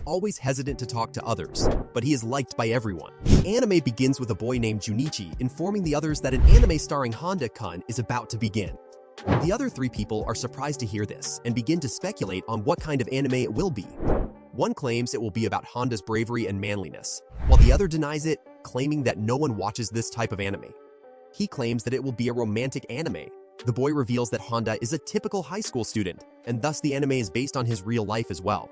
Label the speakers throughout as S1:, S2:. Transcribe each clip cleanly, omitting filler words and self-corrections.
S1: always hesitant to talk to others, but he is liked by everyone. The anime begins with a boy named Junichi informing the others that an anime starring Handa-kun is about to begin. The other three people are surprised to hear this and begin to speculate on what kind of anime it will be. One claims it will be about Handa's bravery and manliness, while the other denies it, claiming that no one watches this type of anime. He claims that it will be a romantic anime. The boy reveals that Handa is a typical high school student, and thus the anime is based on his real life as well.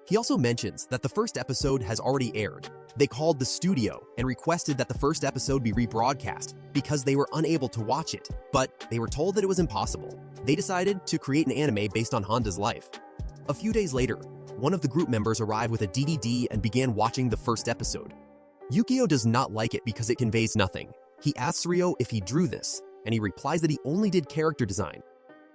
S1: He also mentions that the first episode has already aired. They called the studio and requested that the first episode be rebroadcast because they were unable to watch it, but they were told that it was impossible. They decided to create an anime based on Handa's life. A few days later, one of the group members arrived with a DVD and began watching the first episode. Yukio does not like it because it conveys nothing. He asks Ryo if he drew this, and he replies that he only did character design.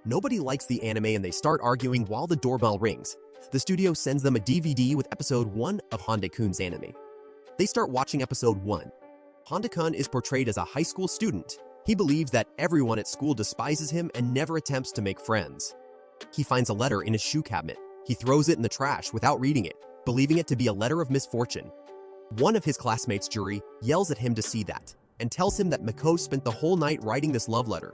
S1: Nobody likes the anime and they start arguing while the doorbell rings. The studio sends them a DVD with episode 1 of Handa-kun's anime. They start watching episode 1. Handa-kun is portrayed as a high school student. He believes that everyone at school despises him and never attempts to make friends. He finds a letter in his shoe cabinet. He throws it in the trash without reading it, believing it to be a letter of misfortune. One of his classmates, Juri, yells at him to see that, and tells him that Miko spent the whole night writing this love letter.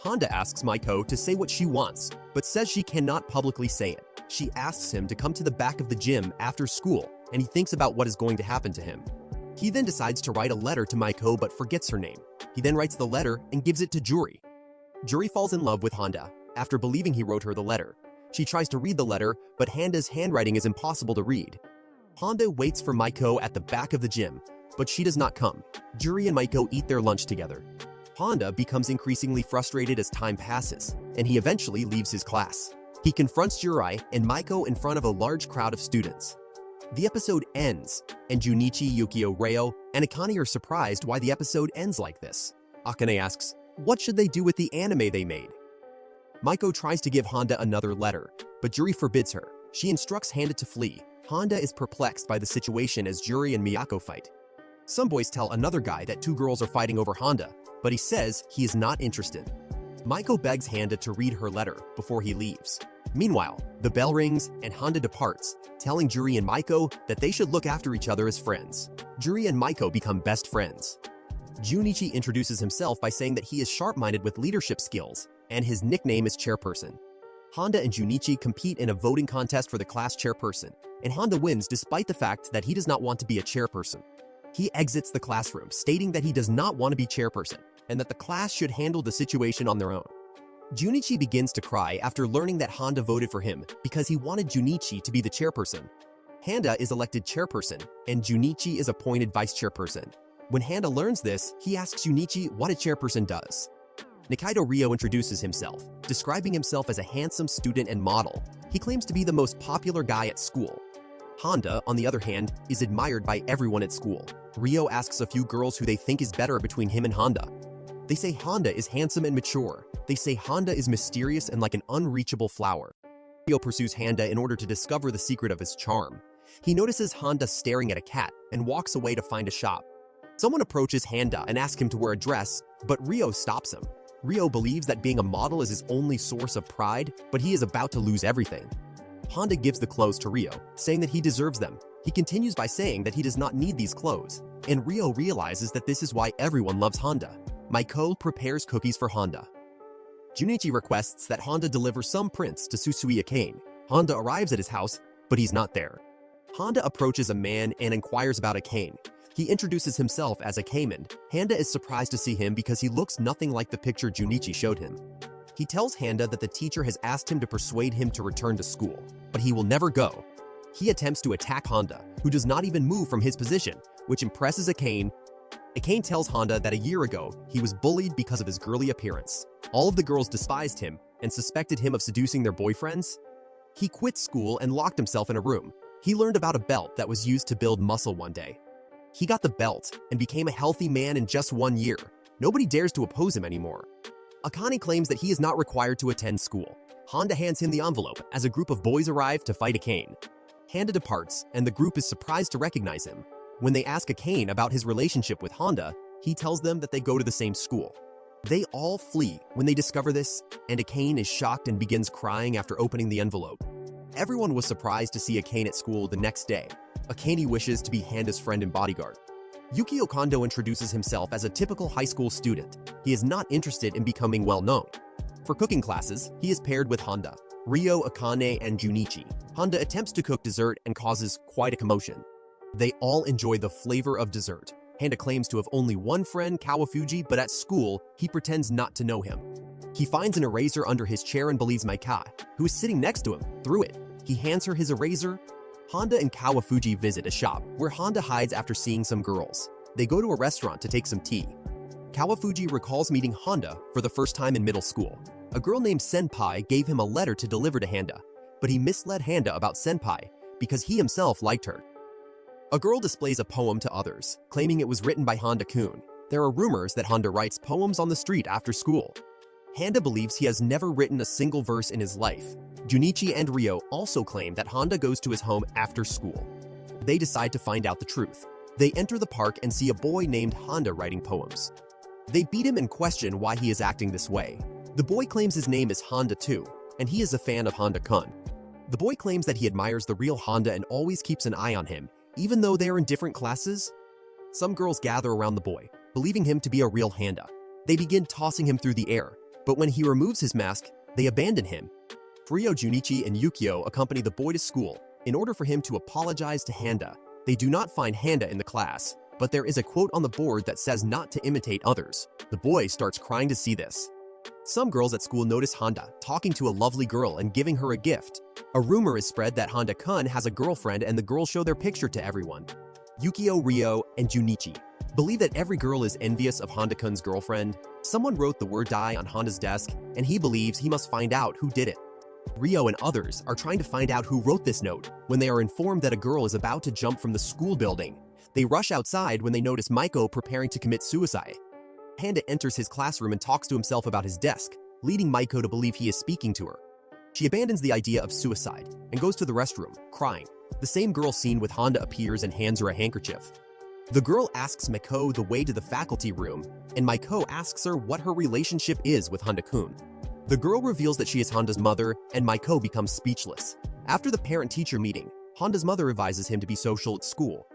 S1: Handa asks Miko to say what she wants, but says she cannot publicly say it. She asks him to come to the back of the gym after school, and he thinks about what is going to happen to him. He then decides to write a letter to Miko but forgets her name. He then writes the letter and gives it to Juri. Juri falls in love with Handa after believing he wrote her the letter. She tries to read the letter, but Handa's handwriting is impossible to read. Handa waits for Miko at the back of the gym, but she does not come. Juri and Miko eat their lunch together. Handa becomes increasingly frustrated as time passes, and he eventually leaves his class. He confronts Juri and Miko in front of a large crowd of students. The episode ends, and Junichi, Yukio, Ryo, and Akane are surprised why the episode ends like this. Akane asks, what should they do with the anime they made? Miko tries to give Handa another letter, but Juri forbids her. She instructs Handa to flee. Handa is perplexed by the situation as Juri and Miyako fight. Some boys tell another guy that two girls are fighting over Handa, but he says he is not interested. Miko begs Handa to read her letter before he leaves. Meanwhile, the bell rings and Handa departs, telling Juri and Miko that they should look after each other as friends. Juri and Miko become best friends. Junichi introduces himself by saying that he is sharp-minded with leadership skills, and his nickname is Chairperson. Handa and Junichi compete in a voting contest for the class chairperson, and Handa wins despite the fact that he does not want to be a chairperson. He exits the classroom, stating that he does not want to be chairperson, and that the class should handle the situation on their own. Junichi begins to cry after learning that Handa voted for him because he wanted Junichi to be the chairperson. Handa is elected chairperson, and Junichi is appointed vice chairperson. When Handa learns this, he asks Junichi what a chairperson does. Nikaido Ryo introduces himself, describing himself as a handsome student and model. He claims to be the most popular guy at school. Handa, on the other hand, is admired by everyone at school. Ryo asks a few girls who they think is better between him and Handa. They say Handa is handsome and mature. They say Handa is mysterious and like an unreachable flower. Ryo pursues Handa in order to discover the secret of his charm. He notices Handa staring at a cat and walks away to find a shop. Someone approaches Handa and asks him to wear a dress, but Ryo stops him. Ryo believes that being a model is his only source of pride, but he is about to lose everything. Handa gives the clothes to Ryo, saying that he deserves them. He continues by saying that he does not need these clothes, and Ryo realizes that this is why everyone loves Handa. Miko prepares cookies for Handa. Junichi requests that Handa deliver some prints to Susui Akane. Handa arrives at his house, but he's not there. Handa approaches a man and inquires about Akane. He introduces himself as Akane. Handa is surprised to see him because he looks nothing like the picture Junichi showed him. He tells Handa that the teacher has asked him to persuade him to return to school, but he will never go. He attempts to attack Handa, who does not even move from his position, which impresses Akane. Akane tells Handa that a year ago, he was bullied because of his girly appearance. All of the girls despised him and suspected him of seducing their boyfriends. He quit school and locked himself in a room. He learned about a belt that was used to build muscle one day. He got the belt and became a healthy man in just 1 year. Nobody dares to oppose him anymore. Akane claims that he is not required to attend school. Handa hands him the envelope as a group of boys arrive to fight Akane. Handa departs, and the group is surprised to recognize him. When they ask Akane about his relationship with Handa, he tells them that they go to the same school. They all flee when they discover this, and Akane is shocked and begins crying after opening the envelope. Everyone was surprised to see Akane at school the next day. Akane wishes to be Handa's friend and bodyguard. Yukio Kondo introduces himself as a typical high school student. He is not interested in becoming well-known. For cooking classes, he is paired with Handa, Ryo, Akane, and Junichi. Handa attempts to cook dessert and causes quite a commotion. They all enjoy the flavor of dessert. Handa claims to have only one friend, Kawafuji, but at school, he pretends not to know him. He finds an eraser under his chair and believes Maika, who is sitting next to him, threw it. He hands her his eraser. Handa and Kawafuji visit a shop where Handa hides after seeing some girls. They go to a restaurant to take some tea. Kawafuji recalls meeting Handa for the first time in middle school. A girl named Senpai gave him a letter to deliver to Handa, but he misled Handa about Senpai because he himself liked her. A girl displays a poem to others, claiming it was written by Handa-kun. There are rumors that Handa writes poems on the street after school. Handa believes he has never written a single verse in his life. Junichi and Ryo also claim that Handa goes to his home after school. They decide to find out the truth. They enter the park and see a boy named Handa writing poems. They beat him and question why he is acting this way. The boy claims his name is Handa too, and he is a fan of Handa-kun. The boy claims that he admires the real Handa and always keeps an eye on him, even though they are in different classes. Some girls gather around the boy, believing him to be a real Handa. They begin tossing him through the air, but when he removes his mask, they abandon him. Ryo, Junichi, and Yukio accompany the boy to school in order for him to apologize to Handa. They do not find Handa in the class, but there is a quote on the board that says not to imitate others. The boy starts crying to see this. Some girls at school notice Handa talking to a lovely girl and giving her a gift. A rumor is spread that Handa-kun has a girlfriend and the girls show their picture to everyone. Yukio, Ryo, and Junichi believe that every girl is envious of Handa-kun's girlfriend. Someone wrote the word die on Handa's desk, and he believes he must find out who did it. Ryo and others are trying to find out who wrote this note when they are informed that a girl is about to jump from the school building. They rush outside when they notice Maiko preparing to commit suicide. Handa enters his classroom and talks to himself about his desk, leading Maiko to believe he is speaking to her. She abandons the idea of suicide and goes to the restroom, crying. The same girl seen with Handa appears and hands her a handkerchief. The girl asks Maiko the way to the faculty room, and Maiko asks her what her relationship is with Handa-kun. The girl reveals that she is Handa's mother, and Maiko becomes speechless. After the parent-teacher meeting, Handa's mother advises him to be social at school.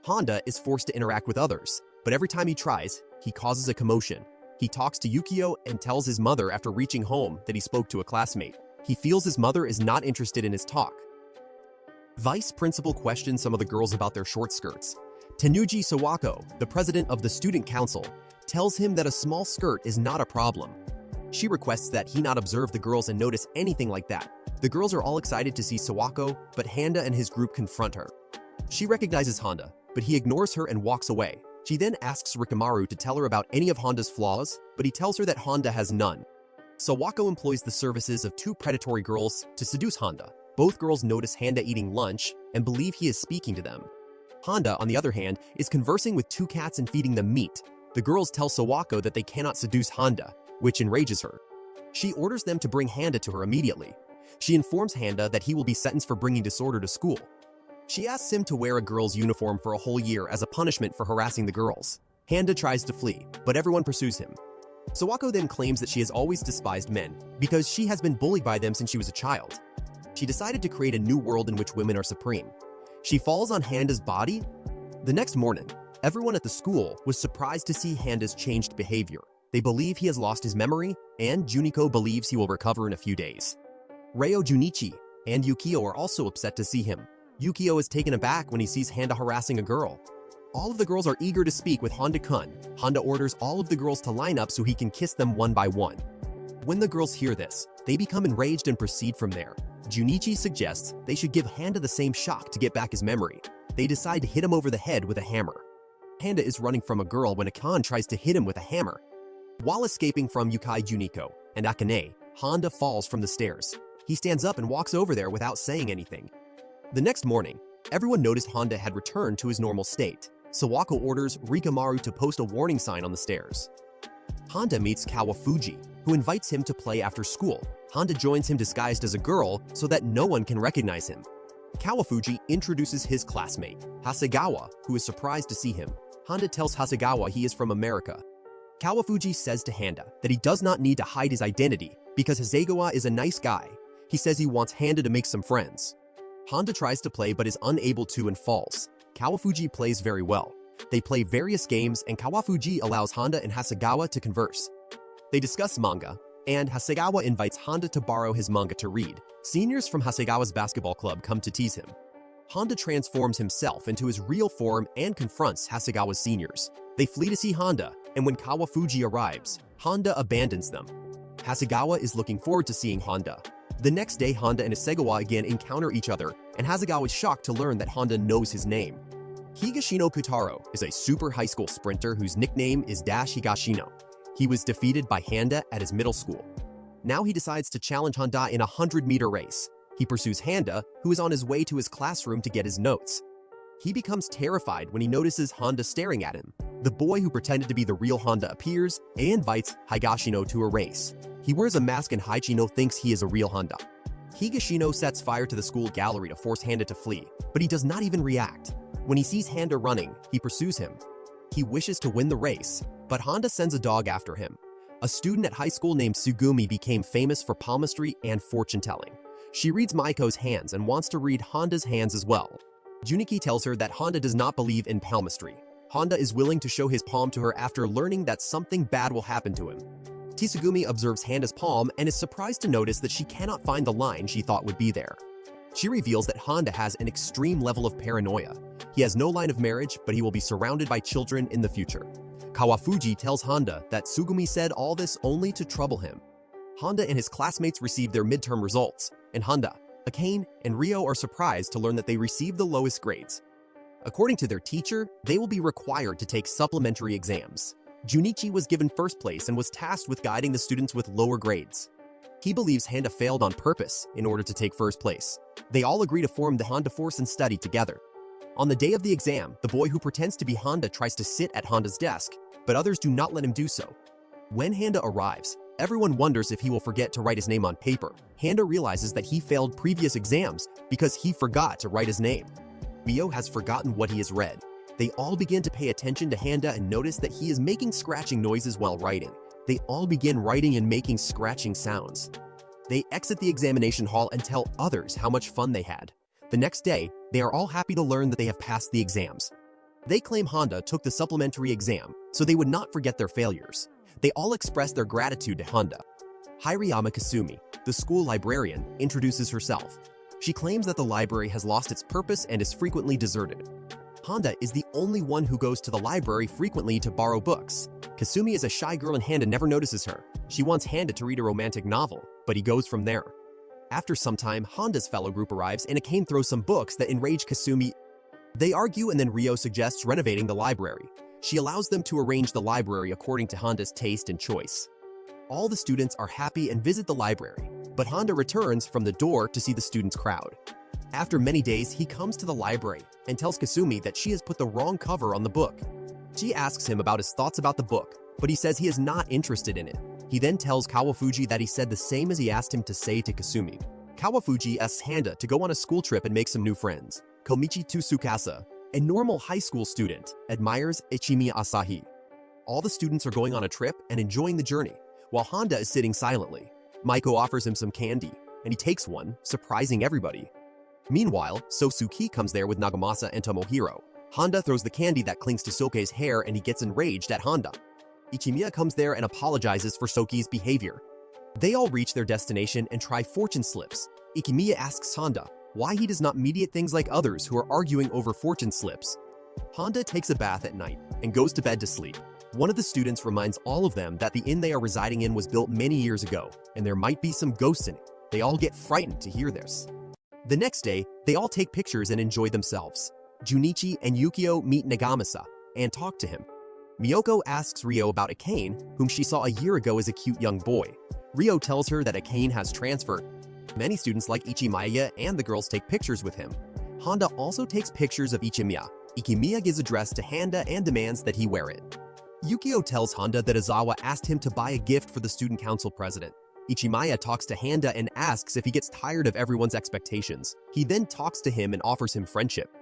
S1: Handa is forced to interact with others, but every time he tries, he causes a commotion. He talks to Yukio and tells his mother after reaching home that he spoke to a classmate. He feels his mother is not interested in his talk. Vice principal questions some of the girls about their short skirts. Tenuji Sawako, the president of the student council, tells him that a small skirt is not a problem. She requests that he not observe the girls and notice anything like that. The girls are all excited to see Sawako, but Handa and his group confront her. She recognizes Handa, but he ignores her and walks away. She then asks Rikamaru to tell her about any of Handa's flaws, but he tells her that Handa has none. Sawako employs the services of two predatory girls to seduce Handa. Both girls notice Handa eating lunch and believe he is speaking to them. Handa, on the other hand, is conversing with two cats and feeding them meat. The girls tell Sawako that they cannot seduce Handa, which enrages her. She orders them to bring Handa to her immediately. She informs Handa that he will be sentenced for bringing disorder to school. She asks him to wear a girl's uniform for a whole year as a punishment for harassing the girls. Handa tries to flee, but everyone pursues him. Sawako then claims that she has always despised men because she has been bullied by them since she was a child. She decided to create a new world in which women are supreme. She falls on Handa's body. The next morning, everyone at the school was surprised to see Handa's changed behavior. They believe he has lost his memory, and Juniko believes he will recover in a few days. Ryo, Junichi, and Yukio are also upset to see him. Yukio is taken aback when he sees Handa harassing a girl. All of the girls are eager to speak with Handa-kun. Handa orders all of the girls to line up so he can kiss them one by one. When the girls hear this, they become enraged and proceed from there. Junichi suggests they should give Handa the same shock to get back his memory. They decide to hit him over the head with a hammer. Handa is running from a girl when Akane tries to hit him with a hammer. While escaping from Yukai, Juniko and Akane, Handa falls from the stairs. He stands up and walks over there without saying anything. The next morning, everyone noticed Handa had returned to his normal state. Sawako orders Rikamaru to post a warning sign on the stairs. Handa meets Kawafuji, who invites him to play after school. Handa joins him disguised as a girl so that no one can recognize him. Kawafuji introduces his classmate, Hasegawa, who is surprised to see him. Handa tells Hasegawa he is from America. Kawafuji says to Handa that he does not need to hide his identity because Hasegawa is a nice guy. He says he wants Handa to make some friends. Handa tries to play but is unable to and falls. Kawafuji plays very well. They play various games and Kawafuji allows Handa and Hasegawa to converse. They discuss manga, and Hasegawa invites Handa to borrow his manga to read. Seniors from Hasegawa's basketball club come to tease him. Handa transforms himself into his real form and confronts Hasegawa's seniors. They flee to see Handa, and when Kawafuji arrives, Handa abandons them. Hasegawa is looking forward to seeing Handa. The next day, Handa and Hasegawa again encounter each other, and Hasegawa is shocked to learn that Handa knows his name. Higashino Kotaro is a super high school sprinter whose nickname is Higashino. He was defeated by Handa at his middle school. Now he decides to challenge Handa in a 100-meter race. He pursues Handa, who is on his way to his classroom to get his notes. He becomes terrified when he notices Handa staring at him. The boy who pretended to be the real Handa appears and invites Higashino to a race. He wears a mask and Higashino thinks he is a real Handa. Higashino sets fire to the school gallery to force Handa to flee, but he does not even react. When he sees Handa running, he pursues him. He wishes to win the race, but Handa sends a dog after him. A student at high school named Tsugumi became famous for palmistry and fortune-telling. She reads Maiko's hands and wants to read Handa's hands as well. Juniki tells her that Handa does not believe in palmistry. Handa is willing to show his palm to her after learning that something bad will happen to him. Tsugumi observes Handa's palm and is surprised to notice that she cannot find the line she thought would be there. She reveals that Handa has an extreme level of paranoia. He has no line of marriage, but he will be surrounded by children in the future. Kawafuji tells Handa that Tsugumi said all this only to trouble him. Handa and his classmates receive their midterm results, and Handa, Akane, and Ryo are surprised to learn that they received the lowest grades. According to their teacher, they will be required to take supplementary exams. Junichi was given first place and was tasked with guiding the students with lower grades. He believes Handa failed on purpose in order to take first place. They all agree to form the Handa Force and study together. On the day of the exam, the boy who pretends to be Handa tries to sit at Handa's desk, but others do not let him do so. When Handa arrives, everyone wonders if he will forget to write his name on paper. Handa realizes that he failed previous exams because he forgot to write his name. Ryo has forgotten what he has read. They all begin to pay attention to Handa and notice that he is making scratching noises while writing. They all begin writing and making scratching sounds. They exit the examination hall and tell others how much fun they had. The next day, they are all happy to learn that they have passed the exams. They claim Handa took the supplementary exam, so they would not forget their failures. They all express their gratitude to Handa. Hirayama Kasumi, the school librarian, introduces herself. She claims that the library has lost its purpose and is frequently deserted. Handa is the only one who goes to the library frequently to borrow books. Kasumi is a shy girl and Handa never notices her. She wants Handa to read a romantic novel, but he goes from there. After some time, Handa's fellow group arrives and Akane throws some books that enrage Kasumi. They argue and then Ryo suggests renovating the library. She allows them to arrange the library according to Handa's taste and choice. All the students are happy and visit the library, but Handa returns from the door to see the students' crowd. After many days, he comes to the library and tells Kasumi that she has put the wrong cover on the book. She asks him about his thoughts about the book, but he says he is not interested in it. He then tells Kawafuji that he said the same as he asked him to say to Kasumi. Kawafuji asks Handa to go on a school trip and make some new friends. Komichi Tsukasa, a normal high school student, admires Ichimiya Asahi. All the students are going on a trip and enjoying the journey, while Handa is sitting silently. Maiko offers him some candy, and he takes one, surprising everybody. Meanwhile, Sosuke comes there with Nagamasa and Tomohiro. Handa throws the candy that clings to Soke's hair and he gets enraged at Handa. Ichimiya comes there and apologizes for Soke's behavior. They all reach their destination and try fortune slips. Ichimiya asks Handa why he does not mediate things like others who are arguing over fortune slips. Handa takes a bath at night and goes to bed to sleep. One of the students reminds all of them that the inn they are residing in was built many years ago, and there might be some ghosts in it. They all get frightened to hear this. The next day, they all take pictures and enjoy themselves. Junichi and Yukio meet Nagamasa and talk to him. Miyoko asks Ryo about Akane, whom she saw a year ago as a cute young boy. Ryo tells her that Akane has transferred. Many students like Ichimiya and the girls take pictures with him. Handa also takes pictures of Ichimiya. Ichimiya gives a dress to Handa and demands that he wear it. Yukio tells Handa that Izawa asked him to buy a gift for the student council president. Ichimiya talks to Handa and asks if he gets tired of everyone's expectations. He then talks to him and offers him friendship.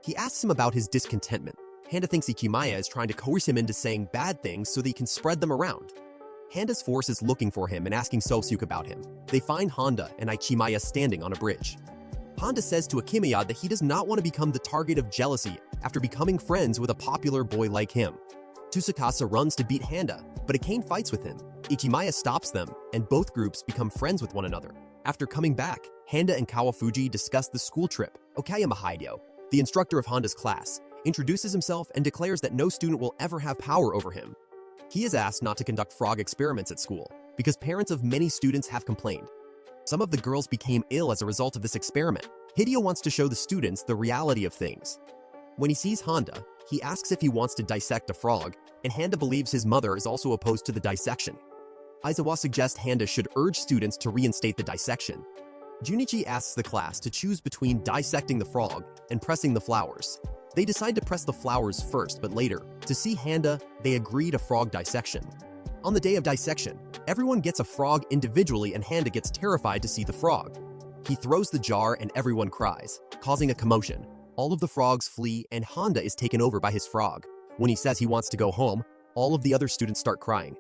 S1: He asks him about his discontentment. Handa thinks Ichimiya is trying to coerce him into saying bad things so that he can spread them around. Handa's force is looking for him and asking Sosuke about him. They find Handa and Ichimaya standing on a bridge. Handa says to Akimiya that he does not want to become the target of jealousy after becoming friends with a popular boy like him. Tsukasa runs to beat Handa, but Akane fights with him. Ichimaya stops them, and both groups become friends with one another. After coming back, Handa and Kawafuji discuss the school trip. Okayama Hideo, the instructor of Handa's class, introduces himself and declares that no student will ever have power over him. He is asked not to conduct frog experiments at school because parents of many students have complained. Some of the girls became ill as a result of this experiment. Hideo wants to show the students the reality of things. When he sees Handa, he asks if he wants to dissect a frog, and Handa believes his mother is also opposed to the dissection. Aizawa suggests Handa should urge students to reinstate the dissection. Junichi asks the class to choose between dissecting the frog and pressing the flowers. They decide to press the flowers first, but later, to see Handa, they agree to frog dissection. On the day of dissection, everyone gets a frog individually and Handa gets terrified to see the frog. He throws the jar and everyone cries, causing a commotion. All of the frogs flee and Handa is taken over by his frog. When he says he wants to go home, all of the other students start crying.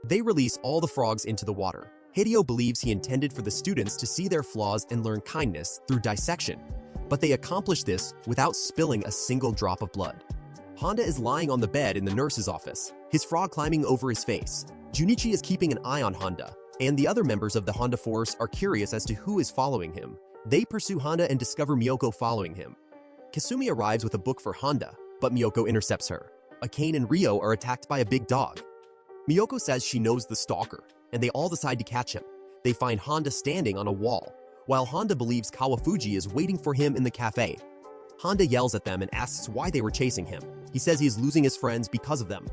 S1: They release all the frogs into the water. Hideo believes he intended for the students to see their flaws and learn kindness through dissection, but they accomplish this without spilling a single drop of blood. Handa is lying on the bed in the nurse's office, his frog climbing over his face. Junichi is keeping an eye on Handa, and the other members of the Handa force are curious as to who is following him. They pursue Handa and discover Miyoko following him. Kasumi arrives with a book for Handa, but Miyoko intercepts her. Akane and Ryo are attacked by a big dog. Miyoko says she knows the stalker, and they all decide to catch him. They find Handa standing on a wall, while Handa believes Kawafuji is waiting for him in the cafe. Handa yells at them and asks why they were chasing him. He says he is losing his friends because of them.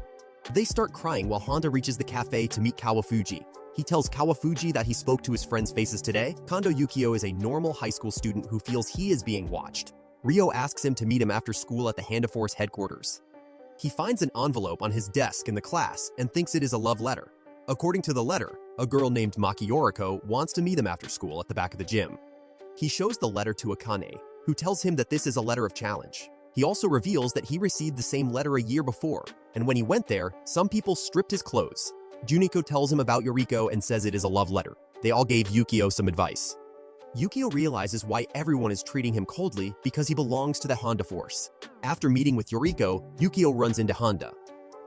S1: They start crying while Handa reaches the cafe to meet Kawafuji. He tells Kawafuji that he spoke to his friends' faces today. Kondo Yukio is a normal high school student who feels he is being watched. Ryo asks him to meet him after school at the Handa Force headquarters. He finds an envelope on his desk in the class and thinks it is a love letter. According to the letter, a girl named Maki Yoriko wants to meet him after school at the back of the gym. He shows the letter to Akane, who tells him that this is a letter of challenge. He also reveals that he received the same letter a year before, and when he went there, some people stripped his clothes. Juniko tells him about Yoriko and says it is a love letter. They all gave Yukio some advice. Yukio realizes why everyone is treating him coldly because he belongs to the Handa force. After meeting with Yoriko, Yukio runs into Handa.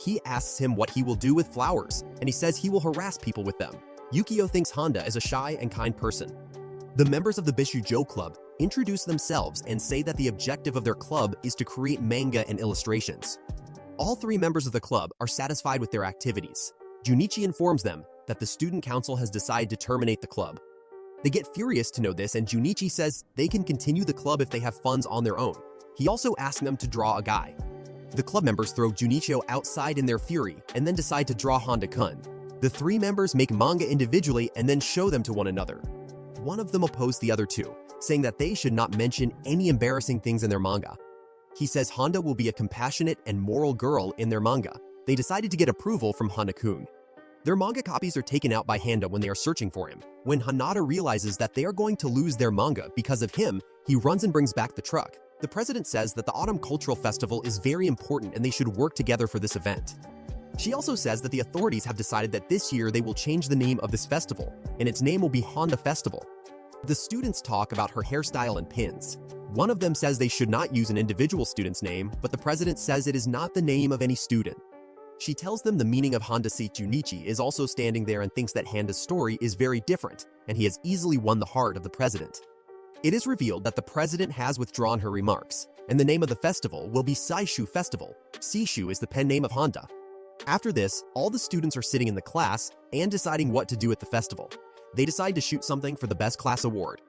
S1: He asks him what he will do with flowers, and he says he will harass people with them. Yukio thinks Handa is a shy and kind person. The members of the Bishujo Club introduce themselves and say that the objective of their club is to create manga and illustrations. All three members of the club are satisfied with their activities. Junichi informs them that the student council has decided to terminate the club. They get furious to know this, and Junichi says they can continue the club if they have funds on their own. He also asks them to draw a guy. The club members throw Junichio outside in their fury and then decide to draw Handa-kun. The three members make manga individually and then show them to one another. One of them opposed the other two, saying that they should not mention any embarrassing things in their manga. He says Handa will be a compassionate and moral girl in their manga. They decided to get approval from Handa-kun. Their manga copies are taken out by Handa when they are searching for him. When Hanada realizes that they are going to lose their manga because of him, he runs and brings back the truck. The president says that the Autumn Cultural Festival is very important and they should work together for this event. She also says that the authorities have decided that this year they will change the name of this festival, and its name will be Handa Festival. The students talk about her hairstyle and pins. One of them says they should not use an individual student's name, but the president says it is not the name of any student. She tells them the meaning of Handa seat Junichi is also standing there and thinks that Handa's story is very different, and he has easily won the heart of the president. It is revealed that the president has withdrawn her remarks, and the name of the festival will be Seishu Festival. Seishu is the pen name of Handa. After this, all the students are sitting in the class and deciding what to do at the festival. They decide to shoot something for the best class award.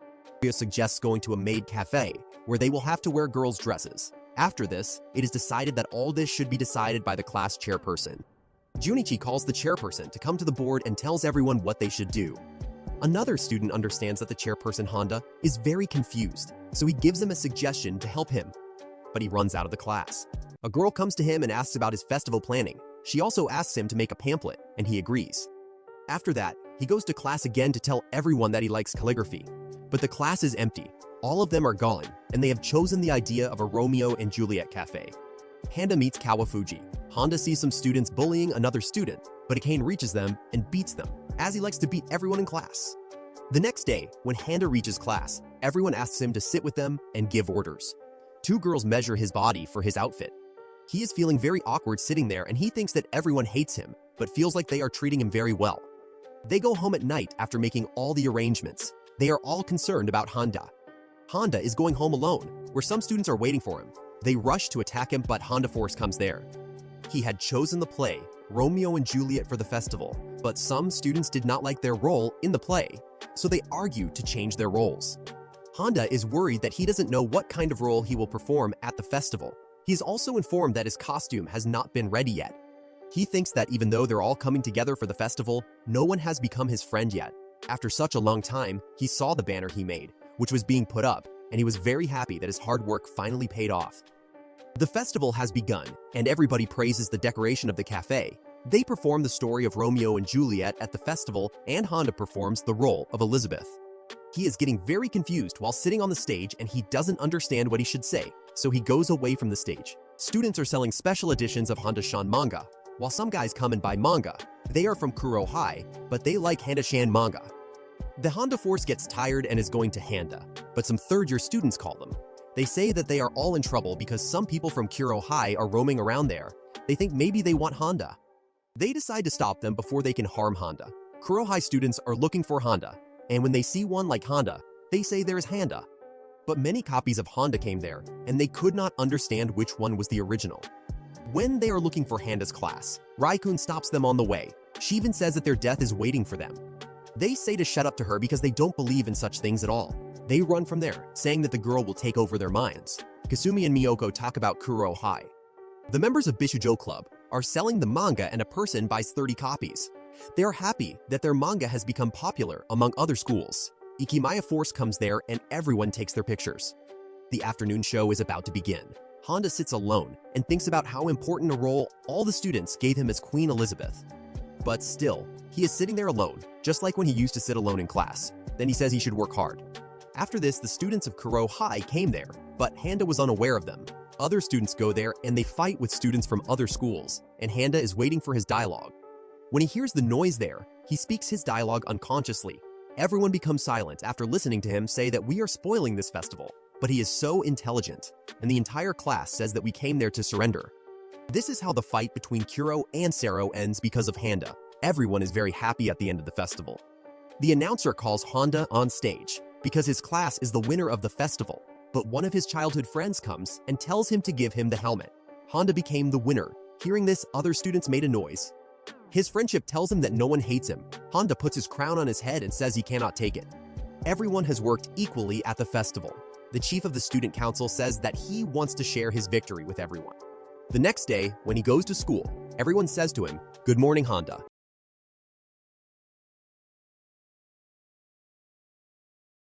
S1: Ryo suggests going to a maid cafe, where they will have to wear girls' dresses. After this, it is decided that all this should be decided by the class chairperson. Junichi calls the chairperson to come to the board and tells everyone what they should do. Another student understands that the chairperson Handa is very confused, so he gives him a suggestion to help him. But he runs out of the class. A girl comes to him and asks about his festival planning. She also asks him to make a pamphlet, and he agrees. After that, he goes to class again to tell everyone that he likes calligraphy. But the class is empty. All of them are gone, and they have chosen the idea of a Romeo and Juliet cafe. Handa meets Kawafuji. Handa sees some students bullying another student, but Akane reaches them and beats them, as he likes to beat everyone in class. The next day, when Handa reaches class, everyone asks him to sit with them and give orders. Two girls measure his body for his outfit. He is feeling very awkward sitting there, and he thinks that everyone hates him, but feels like they are treating him very well. They go home at night after making all the arrangements. They are all concerned about Handa. Handa is going home alone, where some students are waiting for him. They rush to attack him, but Handa Force comes there. He had chosen the play, Romeo and Juliet, for the festival, but some students did not like their role in the play, so they argue to change their roles. Handa is worried that he doesn't know what kind of role he will perform at the festival. He is also informed that his costume has not been ready yet. He thinks that even though they're all coming together for the festival, no one has become his friend yet. After such a long time, he saw the banner he made, which was being put up, and he was very happy that his hard work finally paid off. The festival has begun, and everybody praises the decoration of the cafe. They perform the story of Romeo and Juliet at the festival, and Handa performs the role of Elizabeth. He is getting very confused while sitting on the stage, and he doesn't understand what he should say, so he goes away from the stage. Students are selling special editions of Handa-shan manga, while some guys come and buy manga. They are from Kuro High, but they like Handa-shan manga. The Handa Force gets tired and is going to Handa, but some third-year students call them. They say that they are all in trouble because some people from Kuro High are roaming around there. They think maybe they want Handa. They decide to stop them before they can harm Handa. Kuro High students are looking for Handa, and when they see one like Handa, they say there is Handa. But many copies of Handa came there, and they could not understand which one was the original. When they are looking for Handa's class, Raikun stops them on the way. She even says that their death is waiting for them. They say to shut up to her because they don't believe in such things at all. They run from there, saying that the girl will take over their minds. Kasumi and Miyoko talk about Kuro High. The members of Bishujo Club are selling the manga, and a person buys 30 copies. They are happy that their manga has become popular among other schools. Ikimaya Force comes there and everyone takes their pictures. The afternoon show is about to begin. Handa sits alone and thinks about how important a role all the students gave him as Queen Elizabeth. But still, he is sitting there alone, just like when he used to sit alone in class. Then he says he should work hard. After this, the students of Kuro High came there, but Handa was unaware of them. Other students go there and they fight with students from other schools, and Handa is waiting for his dialogue. When he hears the noise there, he speaks his dialogue unconsciously. Everyone becomes silent after listening to him say that we are spoiling this festival, but he is so intelligent, and the entire class says that we came there to surrender. This is how the fight between Kuro and Sero ends because of Handa. Everyone is very happy at the end of the festival. The announcer calls Handa on stage because his class is the winner of the festival, but one of his childhood friends comes and tells him to give him the helmet. Handa became the winner. Hearing this, other students made a noise. His friendship tells him that no one hates him. Handa puts his crown on his head and says he cannot take it. Everyone has worked equally at the festival. The chief of the student council says that he wants to share his victory with everyone. The next day, when he goes to school, everyone says to him, "Good morning, Handa."